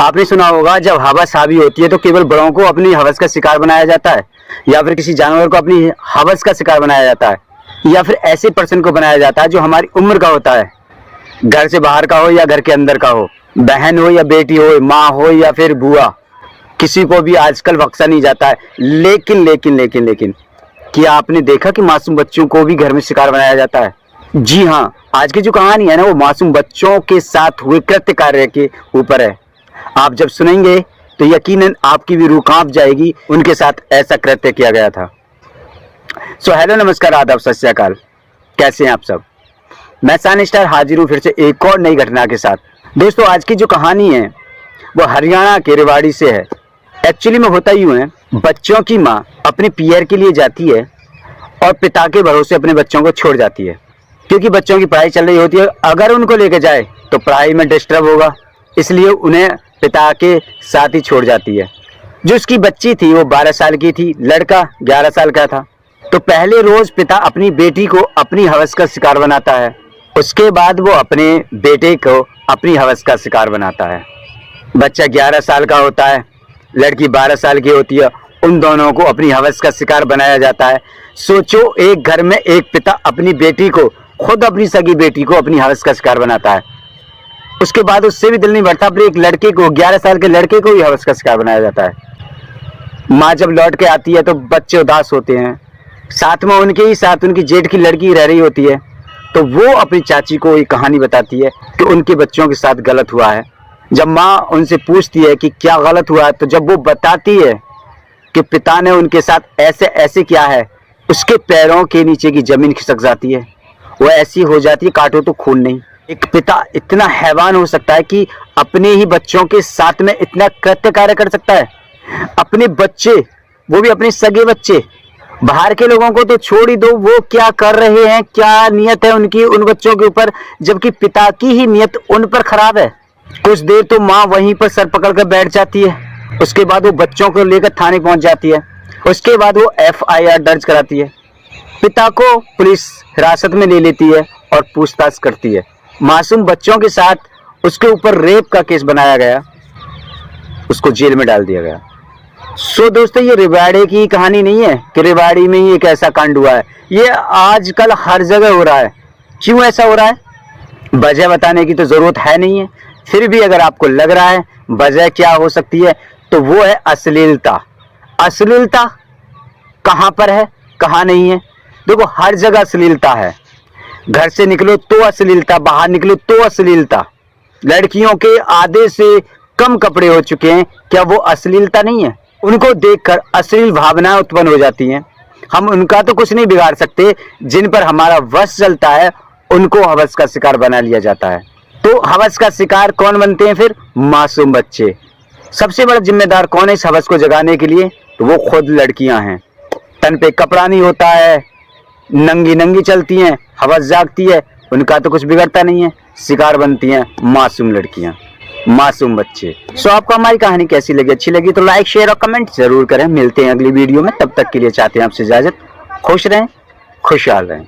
आपने सुना होगा जब हवस हावी होती है तो केवल बड़ों को अपनी हवस का शिकार बनाया जाता है, या फिर किसी जानवर को अपनी हवस का शिकार बनाया जाता है, या फिर ऐसे पर्सन को बनाया जाता है जो हमारी उम्र का होता है, घर से बाहर का हो या घर के अंदर का हो, बहन हो या बेटी हो, माँ हो या फिर बुआ, किसी को भी आजकल बख्शा नहीं जाता है। लेकिन लेकिन लेकिन लेकिन क्या आपने देखा कि मासूम बच्चों को भी घर में शिकार बनाया जाता है? जी हाँ, आज की जो कहानी है ना वो मासूम बच्चों के साथ हुए कृत्य कार्य के ऊपर है। आप जब सुनेंगे तो यकीनन आपकी भी रूह कांप जाएगी, उनके साथ ऐसा कृत्य किया गया था। सो हेलो, नमस्कार, आदाब, सत श्री अकाल। कैसे हैं आप सब? मैं सन स्टार हाजिर हूँ फिर से एक और नई घटना के साथ। दोस्तों, आज की जो कहानी है वो हरियाणा के रेवाड़ी से है। एक्चुअली में होता यूँ है, बच्चों की माँ अपने पीयर के लिए जाती है और पिता के भरोसे अपने बच्चों को छोड़ जाती है, क्योंकि बच्चों की पढ़ाई चल रही होती है। अगर उनको लेकर जाए तो पढ़ाई में डिस्टर्ब होगा, इसलिए उन्हें पिता के साथ ही छोड़ जाती है। जो उसकी बच्ची थी वो 12 साल की थी, लड़का 11 साल का था। तो पहले रोज पिता अपनी बेटी को अपनी हवस का शिकार बनाता है, उसके बाद वो अपने बेटे को अपनी हवस का शिकार बनाता है। बच्चा 11 साल का होता है, लड़की 12 साल की होती है, उन दोनों को अपनी हवस का शिकार बनाया जाता है। सोचो, एक घर में एक पिता अपनी बेटी को, खुद अपनी सगी बेटी को अपनी हवस का शिकार बनाता है। उसके बाद उससे भी दिल नहीं भरता, अपने एक लड़के को, 11 साल के लड़के को भी हवस का शिकार बनाया जाता है। माँ जब लौट के आती है तो बच्चे उदास होते हैं, साथ में उनके ही साथ उनकी जेठ की लड़की रह रही होती है। तो वो अपनी चाची को ये कहानी बताती है कि उनके बच्चों के साथ गलत हुआ है। जब माँ उनसे पूछती है कि क्या गलत हुआ है, तो जब वो बताती है कि पिता ने उनके साथ ऐसे ऐसे किया है, उसके पैरों के नीचे की जमीन खिसक जाती है। वो ऐसी हो जाती है, काटो तो खून नहीं। एक पिता इतना हैवान हो सकता है कि अपने ही बच्चों के साथ में इतना कृत्य कार्य कर सकता है। अपने बच्चे, वो भी अपने सगे बच्चे, बाहर के लोगों को तो छोड़ ही दो, वो क्या कर रहे हैं, क्या नियत है उनकी उन बच्चों के ऊपर, जबकि पिता की ही नियत उन पर खराब है। कुछ देर तो माँ वहीं पर सर पकड़ कर बैठ जाती है, उसके बाद वो बच्चों को लेकर थाने पहुंच जाती है। उसके बाद वो FIR दर्ज कराती है, पिता को पुलिस हिरासत में ले लेती है और पूछताछ करती है। मासूम बच्चों के साथ उसके ऊपर रेप का केस बनाया गया, उसको जेल में डाल दिया गया। सो दोस्तों, ये रेवाड़ी की कहानी नहीं है कि रेवाड़ी में ही एक ऐसा कांड हुआ है। ये आजकल हर जगह हो रहा है। क्यों ऐसा हो रहा है, वजह बताने की तो जरूरत है नहीं है, फिर भी अगर आपको लग रहा है वजह क्या हो सकती है, तो वो है अश्लीलता। अश्लीलता कहाँ पर है, कहाँ नहीं है? देखो, हर जगह अश्लीलता है। घर से निकलो तो अश्लीलता, बाहर निकलो तो अश्लीलता। लड़कियों के आधे से कम कपड़े हो चुके हैं, क्या वो अश्लीलता नहीं है? उनको देखकर अश्लील भावनाएं उत्पन्न हो जाती हैं। हम उनका तो कुछ नहीं बिगाड़ सकते, जिन पर हमारा वश चलता है उनको हवस का शिकार बना लिया जाता है। तो हवस का शिकार कौन बनते हैं फिर? मासूम बच्चे। सबसे बड़ा जिम्मेदार कौन है इस हवस को जगाने के लिए? तो वो खुद लड़कियां हैं। तन पे कपड़ा नहीं होता है, नंगी नंगी चलती हैं, हवस जागती है, उनका तो कुछ बिगड़ता नहीं है, शिकार बनती हैं मासूम लड़कियां, मासूम बच्चे। सो आपको हमारी कहानी कैसी लगी? अच्छी लगी तो लाइक, शेयर और कमेंट जरूर करें। मिलते हैं अगली वीडियो में, तब तक के लिए चाहते हैं आपसे इजाजत। खुश रहें, खुशहाल रहें।